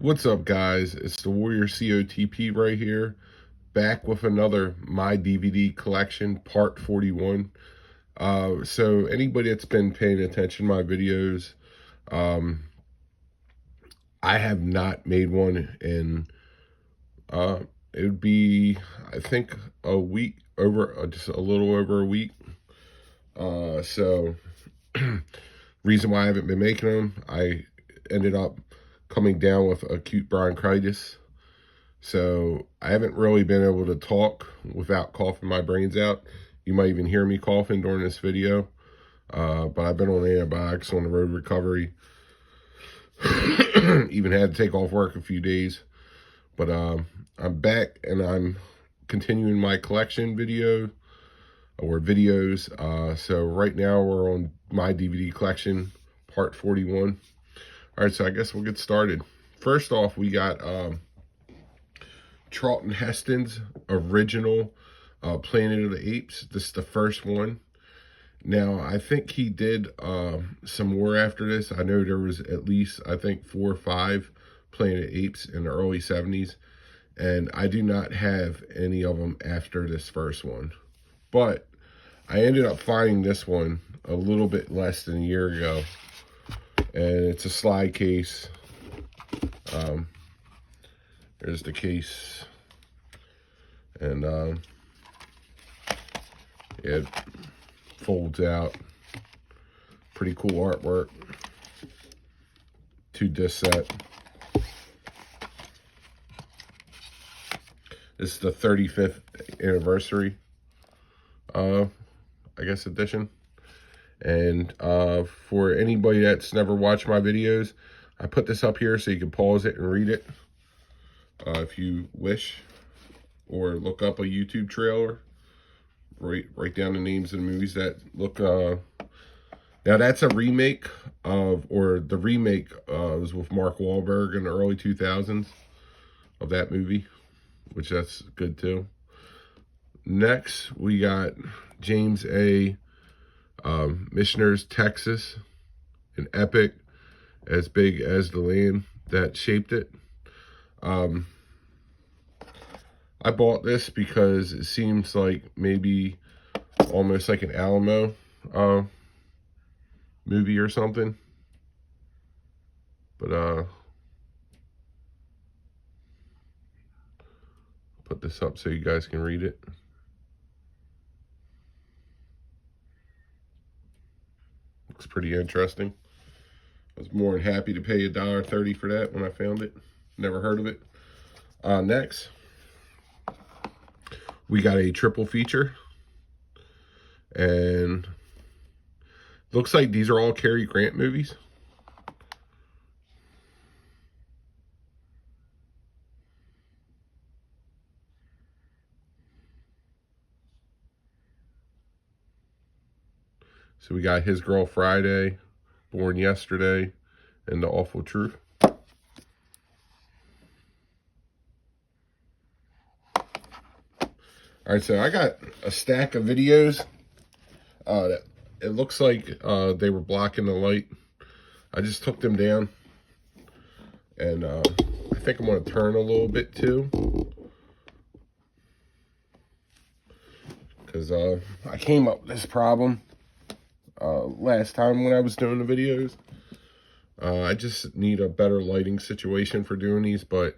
What's up, guys? It's the Warrior COTP right here, back with another My DVD Collection, Part 41. So anybody that's been paying attention to my videos, um, I have not made one in, uh, it would be, I think, a week, just a little over a week. So reason why I haven't been making them, I ended up coming down with acute bronchitis. So I haven't really been able to talk without coughing my brains out. You might even hear me coughing during this video. But I've been on antibiotics on the road recovery. Even had to take off work a few days. But I'm back and I'm continuing my collection videos. So right now we're on My DVD Collection, Part 41. All right, so I guess we'll get started. First off, we got Charlton Heston's original Planet of the Apes. This is the first one. Now, I think he did some more after this. I know there was at least, I think, 4 or 5 Planet of the Apes in the early 70s. And I do not have any of them after this first one. But I ended up finding this one a little bit less than a year ago. And it's a slide case. There's the case. And it folds out. Pretty cool artwork. 2-disc set. This is the 35th anniversary, I guess, edition. And for anybody that's never watched my videos, I put this up here so you can pause it and read it if you wish. Or look up a YouTube trailer. Write down the names of the movies that look... Now, that's a remake of... Or the remake was with Mark Wahlberg in the early 2000s of that movie, which that's good too. Next, we got James A. Michener's Texas, an epic as big as the land that shaped it. I bought this because it seems like maybe almost like an Alamo movie or something. But put this up so you guys can read it. Looks pretty interesting. I was more than happy to pay $1.30 for that when I found it. Never heard of it. Next, we got a triple feature. And looks like these are all Cary Grant movies. So we got His Girl Friday, Born Yesterday, and The Awful Truth. All right, so I got a stack of videos. It looks like they were blocking the light. I just took them down. And I think I'm going to turn a little bit too. Because I came up with this problem last time when I was doing the videos. I just need a better lighting situation for doing these, but,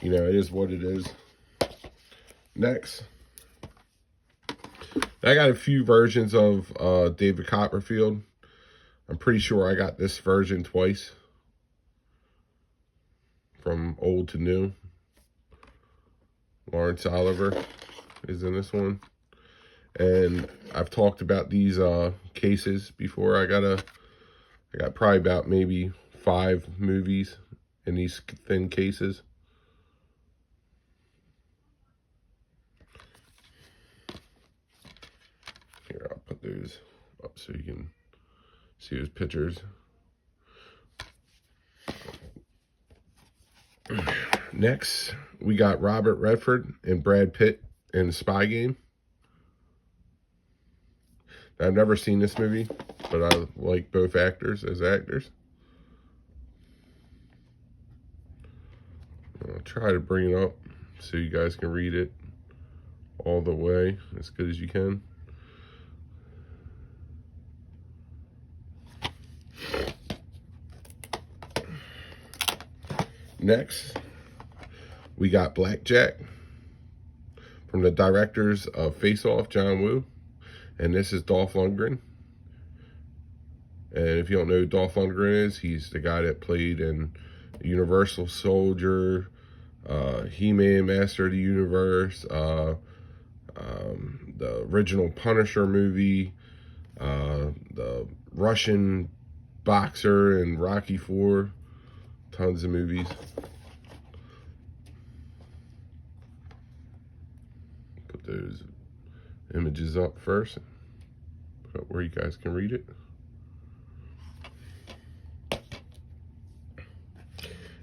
you know, it is what it is. Next, I got a few versions of David Copperfield. I'm pretty sure I got this version twice. From old to new. Laurence Olivier is in this one. And I've talked about these cases before. I got probably about maybe 5 movies in these thin cases. Here, I'll put those up so you can see those pictures. Next, we got Robert Redford and Brad Pitt in Spy Game. I've never seen this movie, but I like both actors as actors. I'll try to bring it up so you guys can read it all the way as good as you can. Next, we got Blackjack from the directors of Face Off, John Woo, and this is Dolph Lundgren. And if you don't know who Dolph Lundgren is, he's the guy that played in Universal Soldier, He-Man, Master of the Universe, the original Punisher movie, the Russian boxer in Rocky IV, tons of movies. Put those images up first, put up where you guys can read it.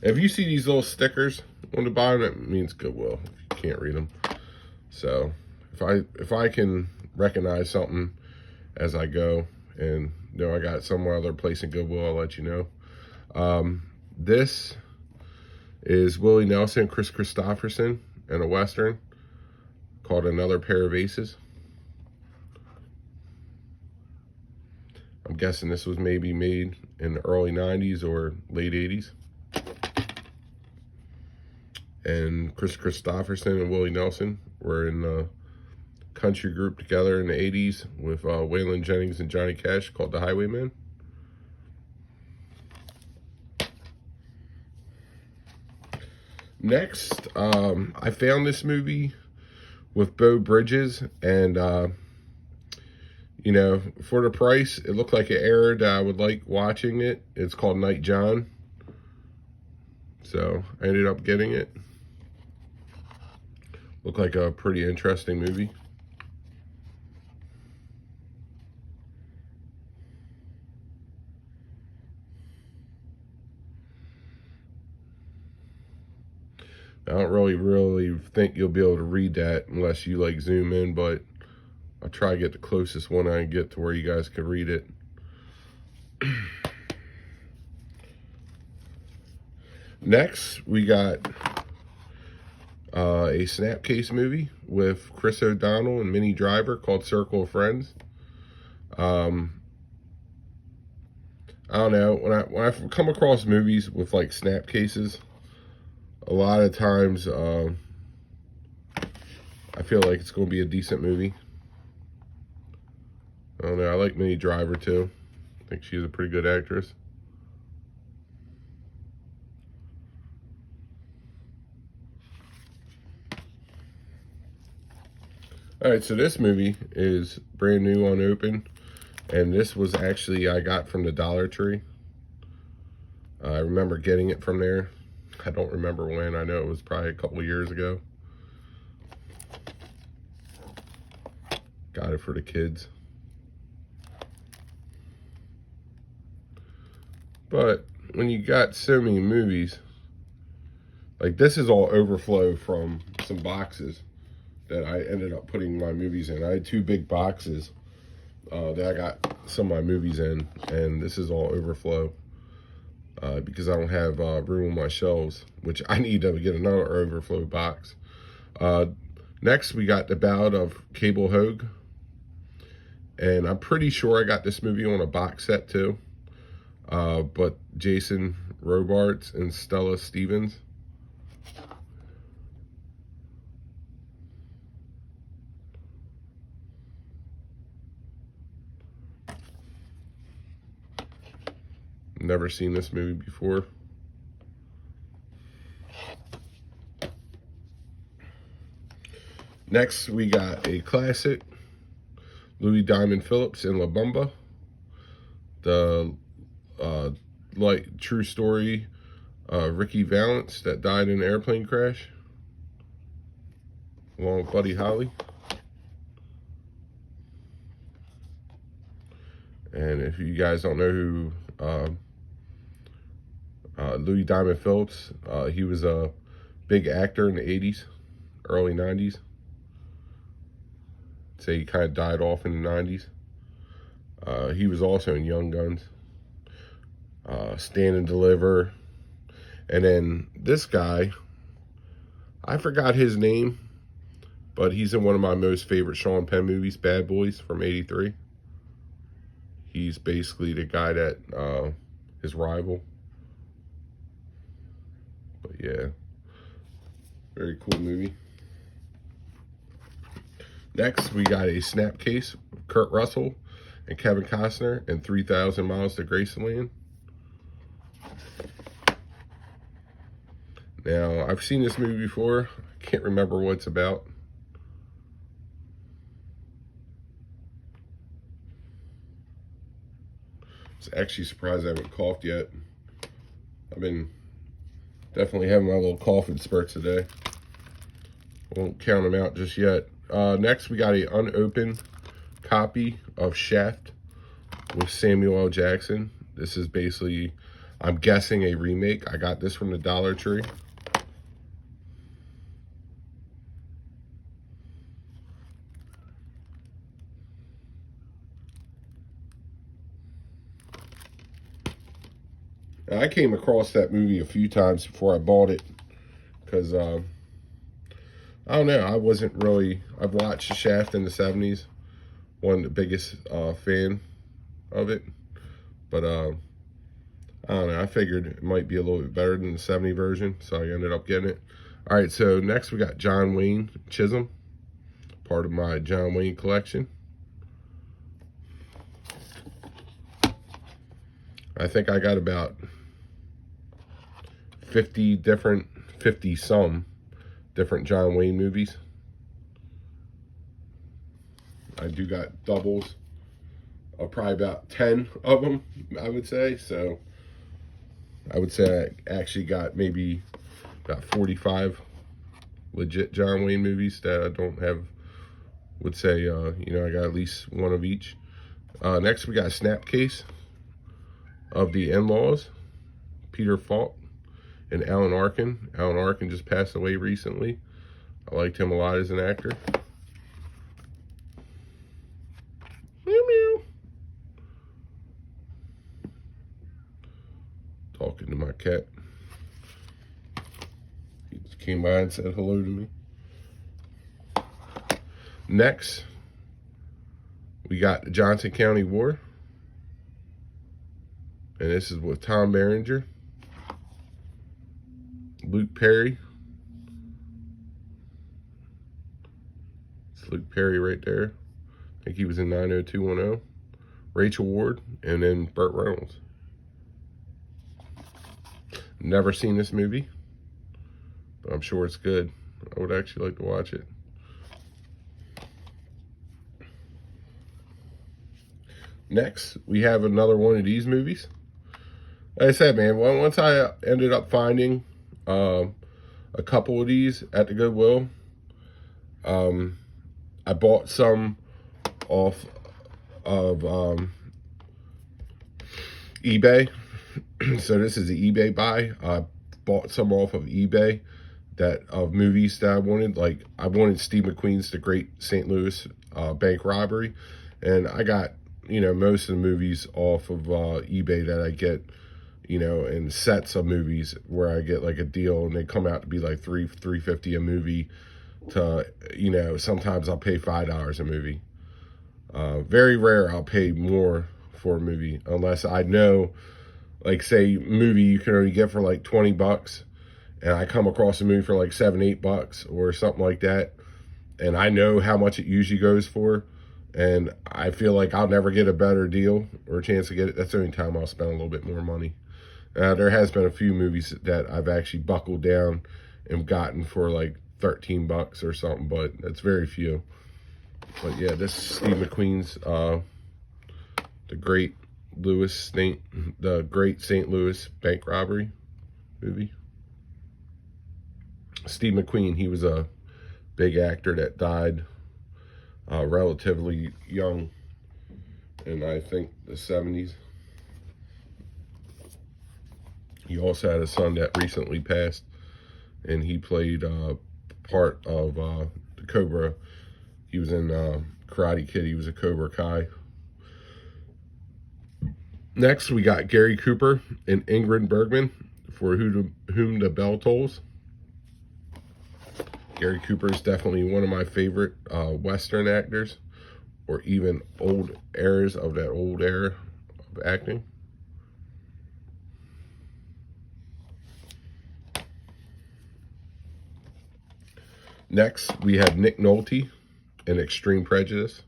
If you see these little stickers on the bottom, that means Goodwill. If you can't read them. So if I can recognize something as I go, and you know I got some other place in Goodwill, I'll let you know. This is Willie Nelson, Chris Christopherson in a Western called Another Pair of Aces. I'm guessing this was maybe made in the early 90s or late 80s. And Chris Christopherson and Willie Nelson were in a country group together in the 80s with Waylon Jennings and Johnny Cash called The Highwaymen. Next, I found this movie with Beau Bridges, and you know, for the price, it looked like an era that I would like watching it. It's called Night John. So I ended up getting it. Looked like a pretty interesting movie. I don't really think you'll be able to read that unless you like zoom in, but I'll try to get the closest one I can get to where you guys can read it. Next, we got a Snapcase movie with Chris O'Donnell and Minnie Driver called Circle of Friends. I don't know, when I come across movies with like Snapcases, a lot of times I feel like it's going to be a decent movie. I don't know, I like Minnie Driver too. I think she's a pretty good actress. Alright, so this movie is brand new, unopened, and this was actually I got from the Dollar Tree. I remember getting it from there. I don't remember when. I know it was probably a couple of years ago. Got it for the kids. But when you got so many movies, like this is all overflow from some boxes that I ended up putting my movies in. I had two big boxes that I got some of my movies in, and this is all overflow because I don't have room on my shelves, which I need to get another overflow box. Next, we got The Ballad of Cable Hogue, and I'm pretty sure I got this movie on a box set too, but Jason Robards and Stella Stevens. Never seen this movie before. Next, we got a classic, Louis Diamond Phillips in La Bamba. The like true story, Ricky Valance that died in an airplane crash, along with Buddy Holly. And if you guys don't know who Louis Diamond Phillips, he was a big actor in the 80s, early 90s. Say he kind of died off in the 90s. He was also in Young Guns, Stand and Deliver. And then this guy, I forgot his name, but he's in one of my most favorite Sean Penn movies, Bad Boys from '83. He's basically the guy that, his rival. But yeah, very cool movie. Next, we got a Snapcase with Kurt Russell and Kevin Costner in 3,000 Miles to Graceland. Now, I've seen this movie before. I can't remember what it's about. I was actually surprised I haven't coughed yet. I've been definitely having my little coughing spurts today. Won't count them out just yet. Next, we got an unopened copy of Shaft with Samuel L. Jackson. This is basically, I'm guessing, a remake. I got this from the Dollar Tree. I came across that movie a few times before I bought it because, I don't know, I wasn't really, I've watched Shaft in the 70s, one of the biggest fan of it, but I don't know, I figured it might be a little bit better than the 70 version, so I ended up getting it. All right, so next we got John Wayne Chisholm, part of my John Wayne collection. I think I got about 50-some different John Wayne movies. I do got doubles of probably about 10 of them, I would say. So I would say I actually got maybe about 45 legit John Wayne movies that I don't have, would say, you know, I got at least one of each. Next, we got a Snapcase of The In-Laws, Peter Falk and Alan Arkin. Alan Arkin just passed away recently. I liked him a lot as an actor. Meow meow. Talking to my cat. He just came by and said hello to me. Next, we got the Johnson County War. And this is with Tom Berenger, Luke Perry. It's Luke Perry right there. I think he was in 90210. Rachel Ward, and then Burt Reynolds. Never seen this movie, but I'm sure it's good. I would actually like to watch it. Next, we have another one of these movies. Like I said, man, once I ended up finding a couple of these at the Goodwill, I bought some off of eBay. So this is the eBay buy. I bought some off of eBay of movies that I wanted. Like, I wanted Steve McQueen's The Great St. Louis Bank Robbery. And I got, you know, most of the movies off of eBay that I get, you know, in sets of movies where I get like a deal and they come out to be like $3.50 a movie to, you know, sometimes I'll pay $5 a movie. Very rare I'll pay more for a movie unless I know, like, say, movie you can only get for like 20 bucks and I come across a movie for like $7-8 or something like that, and I know how much it usually goes for, and I feel like I'll never get a better deal or a chance to get it. That's the only time I'll spend a little bit more money. There has been a few movies that I've actually buckled down and gotten for like 13 bucks or something, but that's very few. But yeah, this is Steve McQueen's the Great St. Louis Bank Robbery movie. Steve McQueen, he was a big actor that died relatively young in, I think, the 70s. He also had a son that recently passed, and he played part of the Cobra. He was in Karate Kid. He was a Cobra Kai. Next, we got Gary Cooper and Ingrid Bergman for Whom the Bell Tolls. Gary Cooper is definitely one of my favorite Western actors, or even old eras of that old era of acting. Next, we have Nick Nolte in Extreme Prejudice.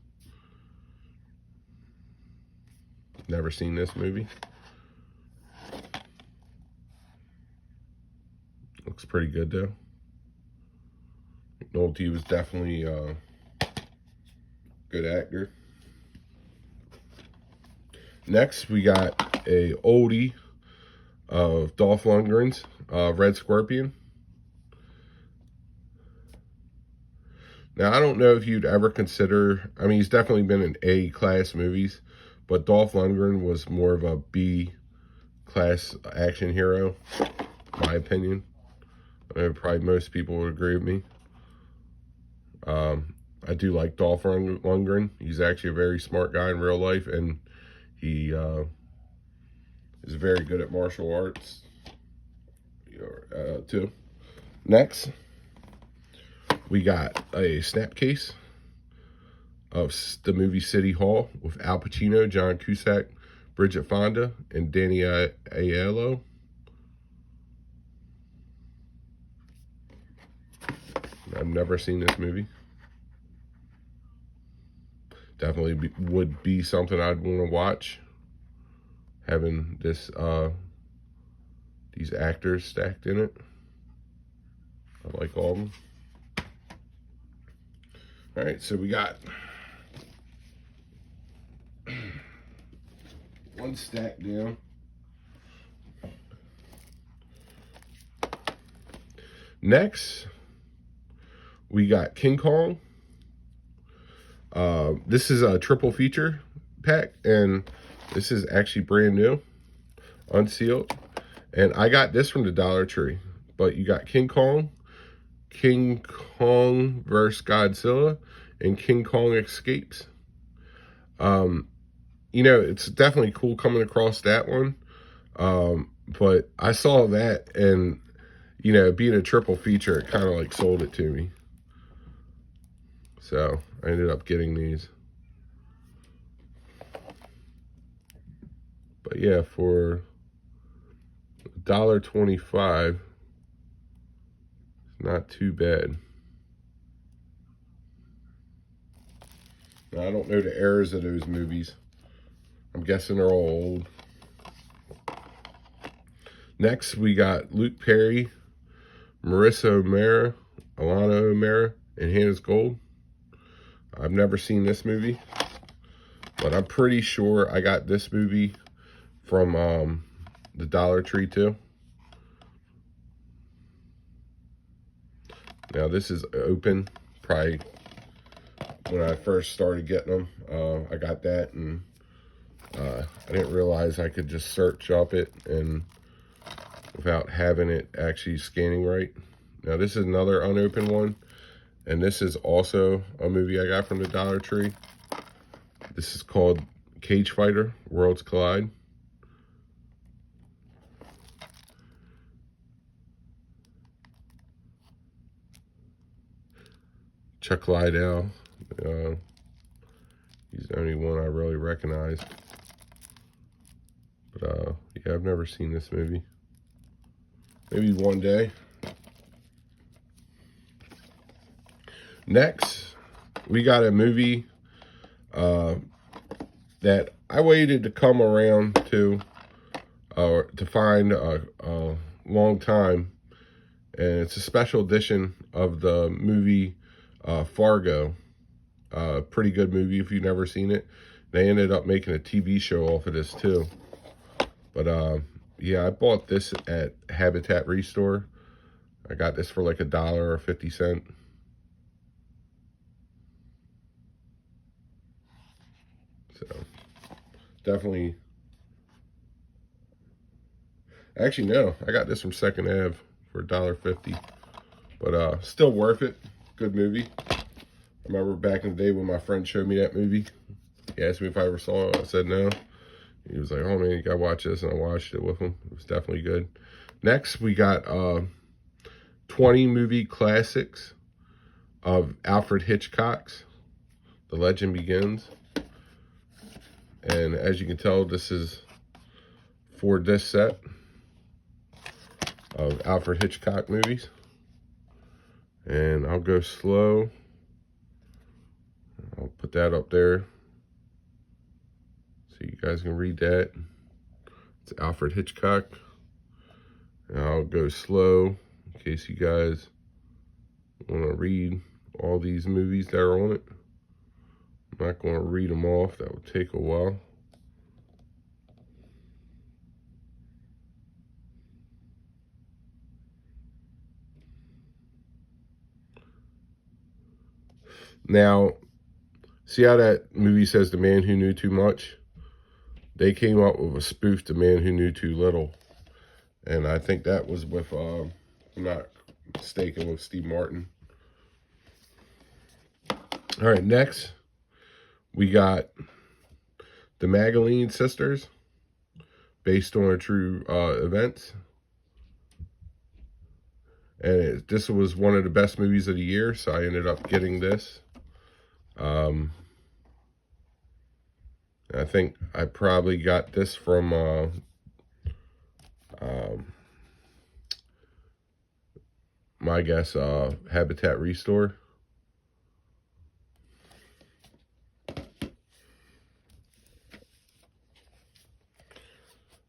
Never seen this movie. Looks pretty good though. Nick Nolte was definitely a good actor. Next, we got a oldie of Dolph Lundgren's Red Scorpion. Now, I don't know if you'd ever consider, I mean, he's definitely been in A-class movies, but Dolph Lundgren was more of a B-class action hero, in my opinion. I know probably most people would agree with me. I do like Dolph Lundgren. He's actually a very smart guy in real life, and he is very good at martial arts, too. Next, we got a snapcase of the movie City Hall with Al Pacino, John Cusack, Bridget Fonda, and Danny Aiello. I've never seen this movie. Definitely would be something I'd want to watch. Having this these actors stacked in it. I like all of them. All right, so we got one stack down. Next, we got King Kong. This is a triple feature pack, and this is actually brand new, unsealed. And I got this from the Dollar Tree. But you got King Kong vs. Godzilla, and King Kong Escapes. You know, it's definitely cool coming across that one. But I saw that, and, you know, being a triple feature, it kind of like sold it to me. So I ended up getting these. But yeah, for $1.25, not too bad. Now, I don't know the eras of those movies. I'm guessing they're all old. Next, we got Luke Perry, Marissa O'Mara, Alana O'Mara, and Hannah's Gold. I've never seen this movie, but I'm pretty sure I got this movie from the Dollar Tree too. Now, this is open, probably when I first started getting them. I got that, and I didn't realize I could just search up it and without having it actually scanning right. Now, this is another unopened one, and this is also a movie I got from the Dollar Tree. This is called Cage Fighter: Worlds Collide. Chuck Liddell. He's the only one I really recognize. But yeah, I've never seen this movie. Maybe one day. Next, we got a movie that I waited to come around to find a long time. And it's a special edition of the movie Fargo. Pretty good movie if you've never seen it. They ended up making a TV show off of this too. But yeah, I bought this at Habitat Restore. I got this for like $1 or 50 cents. So definitely. Actually, no, I got this from Second Ave for $1.50. But still worth it. Good movie. I remember back in the day when my friend showed me that movie. He asked me if I ever saw it. I said no. He was like, oh man, you gotta watch this, and I watched it with him. It was definitely good. Next, we got 20 movie classics of Alfred Hitchcock's The Legend Begins. And as you can tell, this is 4-disc set of Alfred Hitchcock movies. And I'll go slow. I'll put that up there so you guys can read that. It's Alfred Hitchcock. And I'll go slow in case you guys want to read all these movies that are on it. I'm not going to read them off. That would take a while. Now, see how that movie says The Man Who Knew Too Much? They came up with a spoof, The Man Who Knew Too Little. And I think that was with, if I'm not mistaken, with Steve Martin. All right, next, we got The Magdalene Sisters, based on true events. And this was one of the best movies of the year, so I ended up getting this. I think I probably got this from my guess, Habitat Restore.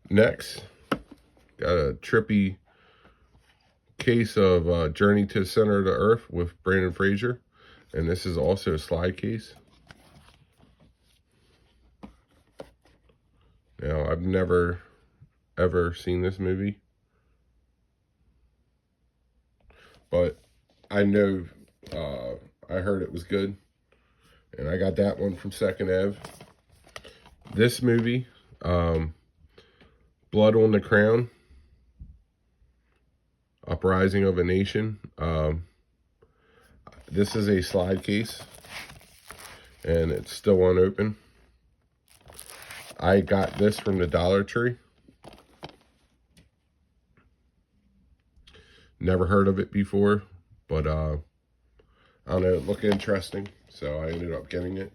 Next, got a trippy case of Journey to the Center of the Earth with Brendan Fraser. And this is also a slide case. Now, I've never, ever seen this movie. But I know, I heard it was good. And I got that one from Second Ave. This movie, Blood on the Crown, Uprising of a Nation. This is a slide case, and it's still unopened. I got this from the Dollar Tree. Never heard of it before, but I don't know, it looked interesting, so I ended up getting it.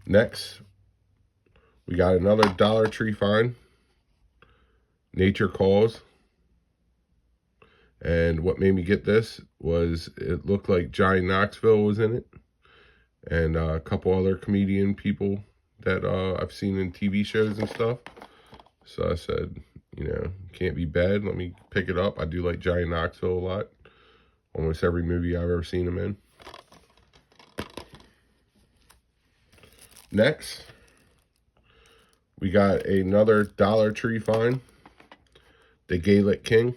Next, we got another Dollar Tree find, Nature Calls. And what made me get this was it looked like Johnny Knoxville was in it, and a couple other comedian people that I've seen in TV shows and stuff. So I said, you know, can't be bad. Let me pick it up. I do like Johnny Knoxville a lot. Almost every movie I've ever seen him in. Next, we got another Dollar Tree find, The Gaelic King.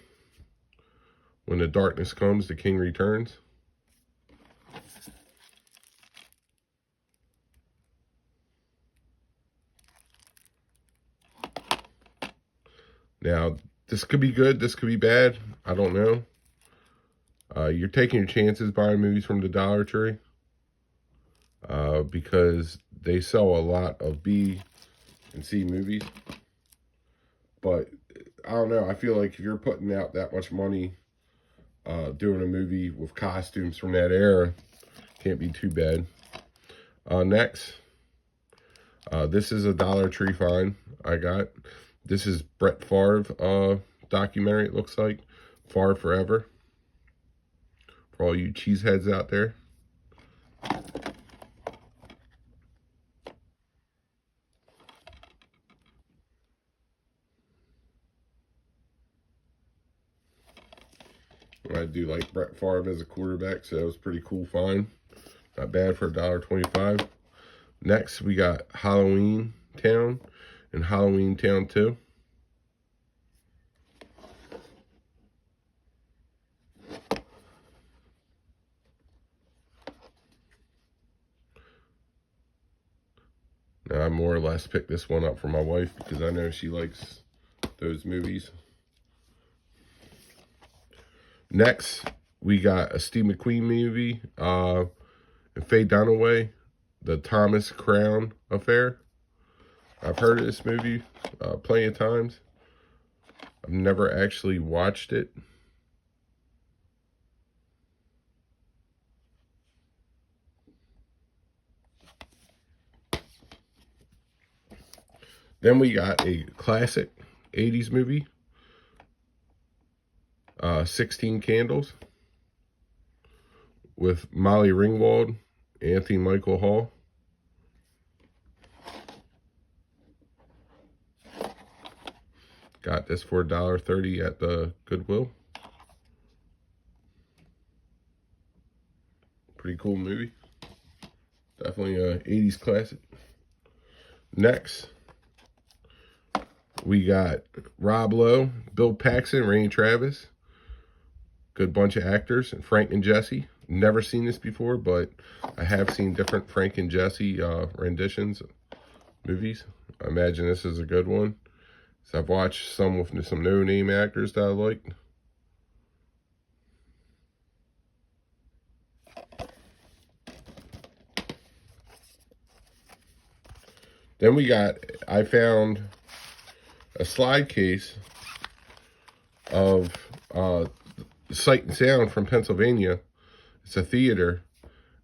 When the darkness comes, the king returns. Now, this could be good, this could be bad. I don't know. You're taking your chances buying movies from the Dollar Tree because they sell a lot of B and C movies. But I don't know. I feel like if you're putting out that much money doing a movie with costumes from that era, can't be too bad. Next, this is a Dollar Tree find I got. This is Brett Favre documentary, it looks like. Favre Forever. For all you cheeseheads out there. I do like Brett Favre as a quarterback, so that was pretty cool find. Not bad for $1.25. Next, we got Halloween Town and Halloween Town 2. Now, I more or less picked this one up for my wife because I know she likes those movies. Next, we got a Steve McQueen movie, and Faye Dunaway, The Thomas Crown Affair. I've heard of this movie plenty of times. I've never actually watched it. Then we got a classic 80s movie, 16 Candles, with Molly Ringwald, Anthony Michael Hall. Got this for $1.30 at the Goodwill. Pretty cool movie. Definitely a 80s classic. Next, we got Rob Lowe, Bill Paxton, Randy Travis. Good bunch of actors. And Frank and Jesse. Never seen this before, but I have seen different Frank and Jesse renditions, movies. I imagine this is a good one. So I've watched some with some no-name actors that I like. Then I found a slide case of Sight and Sound from Pennsylvania. It's a theater,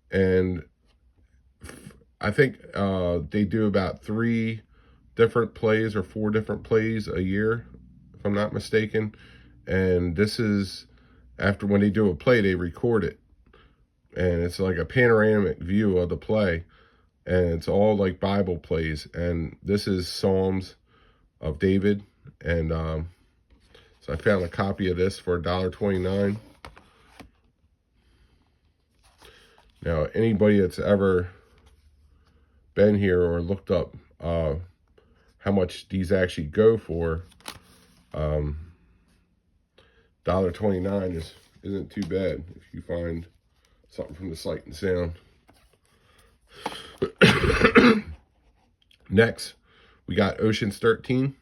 and I think they do about 3 different plays or 4 different plays a year, if I'm not mistaken. And this is after, when they do a play, they record it, and it's like a panoramic view of the play, and it's all like Bible plays. And this is Psalms of David, and so I found a copy of this for $1.29. Now, anybody that's ever been here or looked up how much these actually go for, $1.29 isn't too bad if you find something from the Sight and Sound. Next, we got Ocean's 13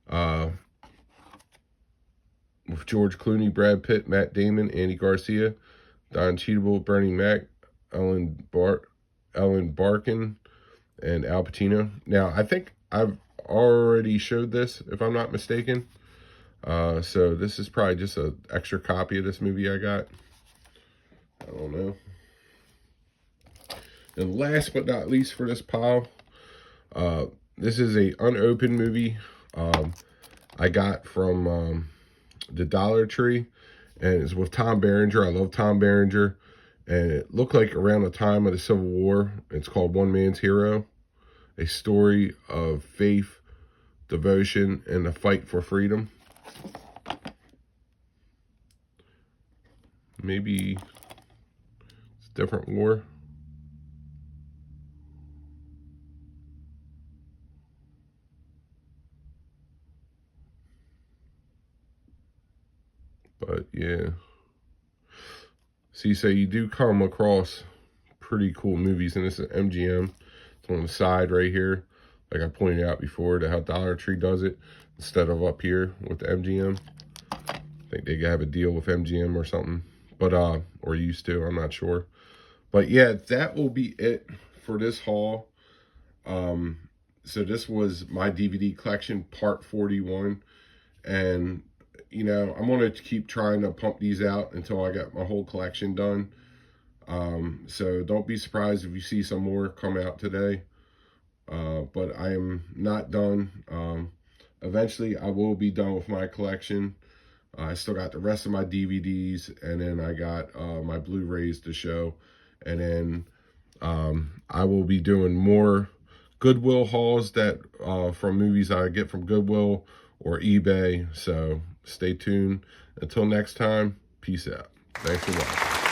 with George Clooney, Brad Pitt, Matt Damon, Andy Garcia, Don Cheadle, Bernie Mac, Ellen Barkin, and Al Pacino. Now, I think I've already showed this, if I'm not mistaken. So this is probably just an extra copy of this movie I got. I don't know. And last but not least for this pile, this is a unopened movie I got from the Dollar Tree, and it's with Tom Berenger. I love Tom Berenger, and it looked like around the time of the Civil War. It's called One Man's Hero, a story of faith, devotion, and the fight for freedom. Maybe it's a different war. But yeah. See, so you do come across pretty cool movies, and this is MGM. It's on the side right here, like I pointed out before, to how Dollar Tree does it instead of up here with the MGM. I think they have a deal with MGM or something, but or used to, I'm not sure. But yeah, that will be it for this haul. So this was my DVD collection, part 41, and you know, I'm going to keep trying to pump these out until I get my whole collection done. So don't be surprised if you see some more come out today. But I am not done. Eventually, I will be done with my collection. I still got the rest of my DVDs, and then I got my Blu-rays to show. And then I will be doing more Goodwill hauls that from movies I get from Goodwill or eBay. So stay tuned. Until next time, peace out. Thanks for watching.